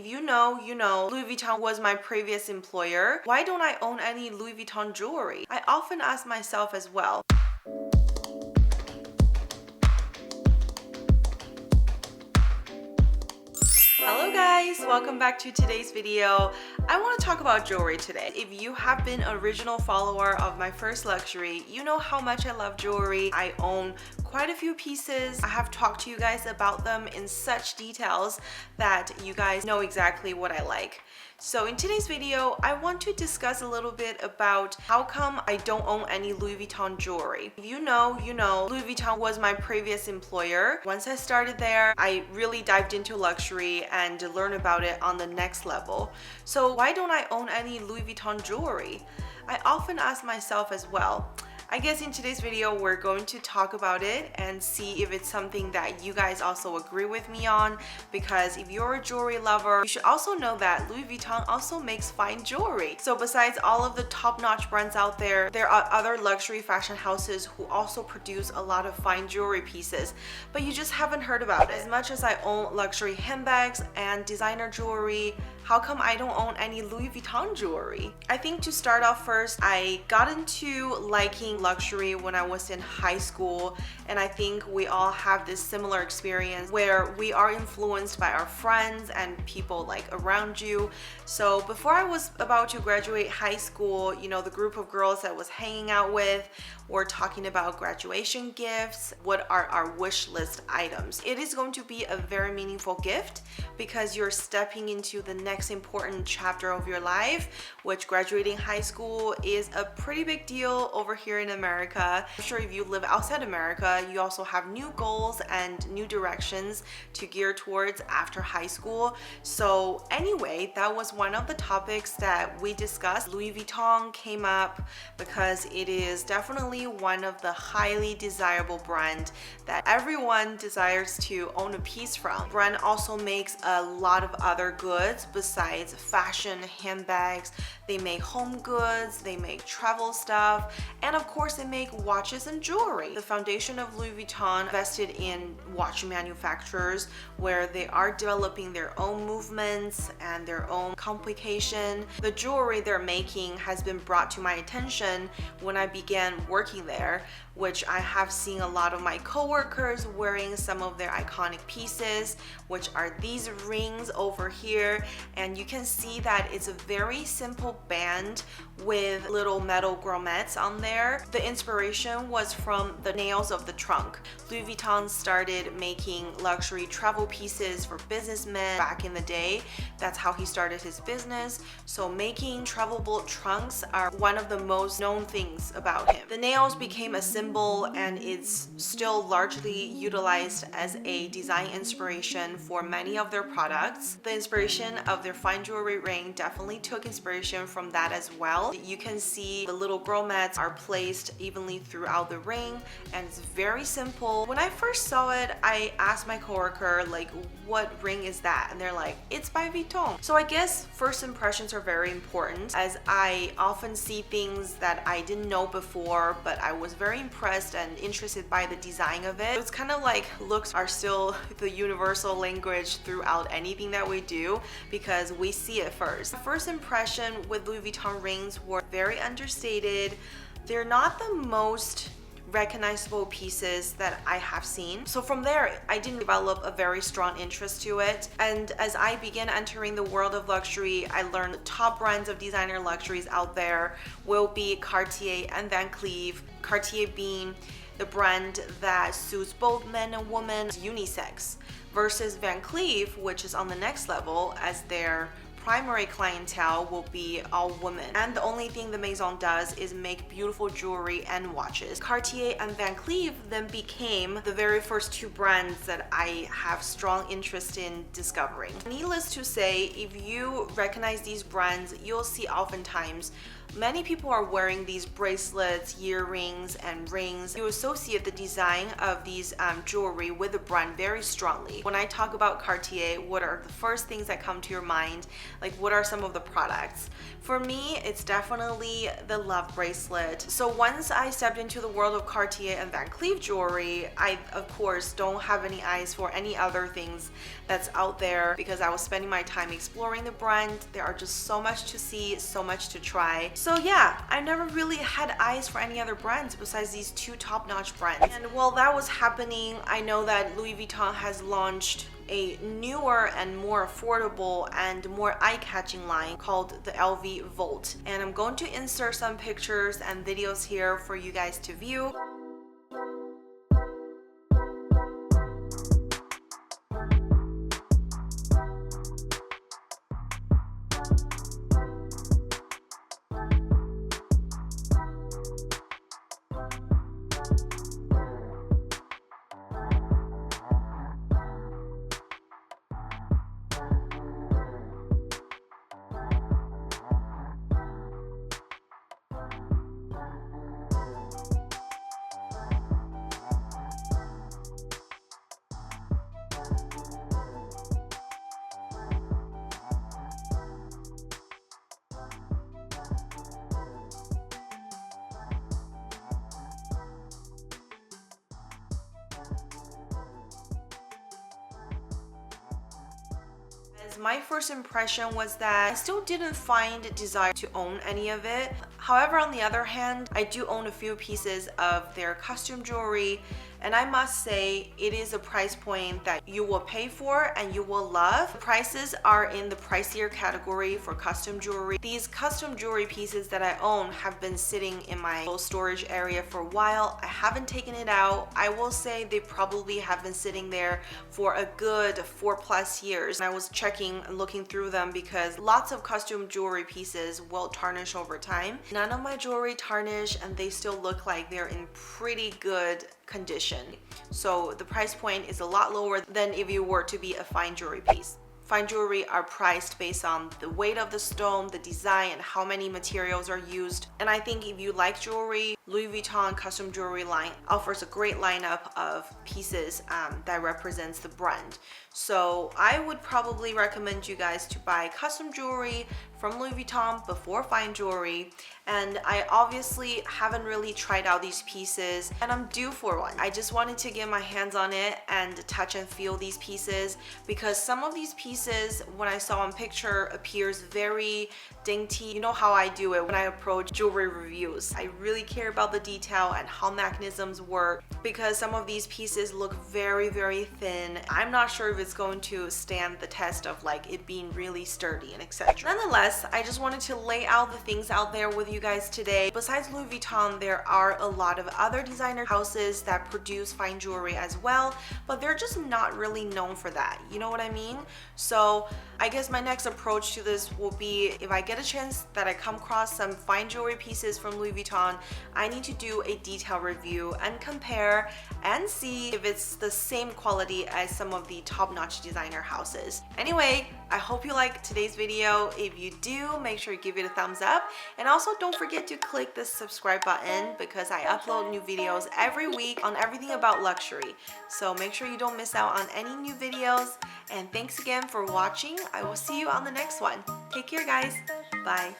If you know, you know, Louis Vuitton was my previous employer. Why don't I own any Louis Vuitton jewelry? I often ask myself as well. Hello guys, welcome back to today's video. I want to talk about jewelry today. If you have been an original follower of my first luxury, you know how much I love jewelry. I own quite a few pieces. I have talked to you guys about them in such details that you guys know exactly what I like. So in today's video, I want to discuss a little bit about how come I don't own any Louis Vuitton jewelry. If you know, you know, Louis Vuitton was my previous employer. Once I started there, I really dived into luxury and learned about it on the next level. So why don't I own any Louis Vuitton jewelry? I often ask myself as well. I guess in today's video, we're going to talk about it and see if it's something that you guys also agree with me on, because if you're a jewelry lover, you should also know that Louis Vuitton also makes fine jewelry. So besides all of the top-notch brands out there, there are other luxury fashion houses who also produce a lot of fine jewelry pieces, but you just haven't heard about it. As much as I own luxury handbags and designer jewelry, how come I don't own any Louis Vuitton jewelry? I think to start off first, I got into liking luxury when I was in high school, and I think we all have this similar experience where we are influenced by our friends and people like around you. So before I was about to graduate high school, you know, the group of girls that I was hanging out with were talking about graduation gifts. What are our wish list items? It is going to be a very meaningful gift because you're stepping into the next important chapter of your life, which graduating high school is a pretty big deal over here in America. I'm sure if you live outside America, you also have new goals and new directions to gear towards after high school. So anyway, that was one of the topics that we discussed. Louis Vuitton came up because it is definitely one of the highly desirable brand that everyone desires to own a piece from. The brand also makes a lot of other goods besides fashion, handbags. They make home goods, they make travel stuff, and of course they make watches and jewelry. The foundation of Louis Vuitton invested in watch manufacturers where they are developing their own movements and their own complication. The jewelry they're making has been brought to my attention when I began working there, which I have seen a lot of my coworkers wearing some of their iconic pieces, which are these rings over here. And you can see that it's a very simple band with little metal grommets on there. The inspiration was from the nails of the trunk. Louis Vuitton started making luxury travel pieces for businessmen back in the day. That's how he started his business. So making travelable trunks are one of the most known things about him. The nails became a symbol and it's still largely utilized as a design inspiration for many of their products. The inspiration of their fine jewelry ring definitely took inspiration from that as well. You can see the little grommets are placed evenly throughout the ring and it's very simple. When I first saw it, I asked my coworker like, what ring is that? And they're like, it's by Vuitton. So I guess first impressions are very important, as I often see things that I didn't know before, but I was very impressed and interested by the design of it. It's kind of like looks are still the universal language throughout anything that we do because we see it first. The first impression with Louis Vuitton rings were very understated. They're not the most recognizable pieces that I have seen. So from there, I didn't develop a very strong interest to it. And as I began entering the world of luxury, I learned the top brands of designer luxuries out there will be Cartier and Van Cleef. Cartier being the brand that suits both men and women, unisex, versus Van Cleef, which is on the next level as their primary clientele will be all women. And the only thing the Maison does is make beautiful jewelry and watches. Cartier and Van Cleef then became the very first two brands that I have strong interest in discovering. Needless to say, if you recognize these brands, you'll see oftentimes many people are wearing these bracelets, earrings, and rings. You associate the design of these jewelry with the brand very strongly. When I talk about Cartier, what are the first things that come to your mind? like what are some of the products. For me, it's definitely the Love Bracelet. So once I stepped into the world of Cartier and Van Cleef jewelry, I of course don't have any eyes for any other things that's out there because I was spending my time exploring the brand. There are just so much to see, so much to try. So yeah, I never really had eyes for any other brands besides these two top-notch brands. And while that was happening, I know that Louis Vuitton has launched a newer and more affordable and more eye-catching line called the LV Volt. And I'm going to insert some pictures and videos here for you guys to view. My first impression was that I still didn't find a desire to own any of it. However, on the other hand, I do own a few pieces of their costume jewelry, and I must say it is a price point that you will pay for and you will love. The prices are in the pricier category for custom jewelry. These custom jewelry pieces that I own have been sitting in my storage area for a while. I haven't taken it out. I will say they probably have been sitting there for a good 4+ years. And I was checking and looking through them because lots of custom jewelry pieces will tarnish over time. None of my jewelry tarnish and they still look like they're in pretty good condition. So the price point is a lot lower than if you were to be a fine jewelry piece. Fine jewelry are priced based on the weight of the stone, the design, and how many materials are used. And I think if you like jewelry, Louis Vuitton custom jewelry line offers a great lineup of pieces that represents the brand. So I would probably recommend you guys to buy custom jewelry from Louis Vuitton before fine jewelry. And I obviously haven't really tried out these pieces and I'm due for one. I just wanted to get my hands on it and touch and feel these pieces because some of these pieces, when I saw on picture, appears very dainty. You know how I do it when I approach jewelry reviews. I really care about the detail and how mechanisms work because some of these pieces look very, very thin. I'm not sure if it's going to stand the test of like it being really sturdy and etc. Nonetheless, I just wanted to lay out the things out there with you guys today. Besides Louis Vuitton, there are a lot of other designer houses that produce fine jewelry as well, but they're just not really known for that. You know what I mean? So I guess my next approach to this will be if I get a chance that I come across some fine jewelry pieces from Louis Vuitton, I need to do a detailed review and compare and see if it's the same quality as some of the top-notch designer houses. Anyway, I hope you liked today's video. If you do, make sure you give it a thumbs up, and also don't forget to click the subscribe button because I upload new videos every week on everything about luxury. So make sure you don't miss out on any new videos, and thanks again for watching. I will see you on the next one. Take care, guys. Bye.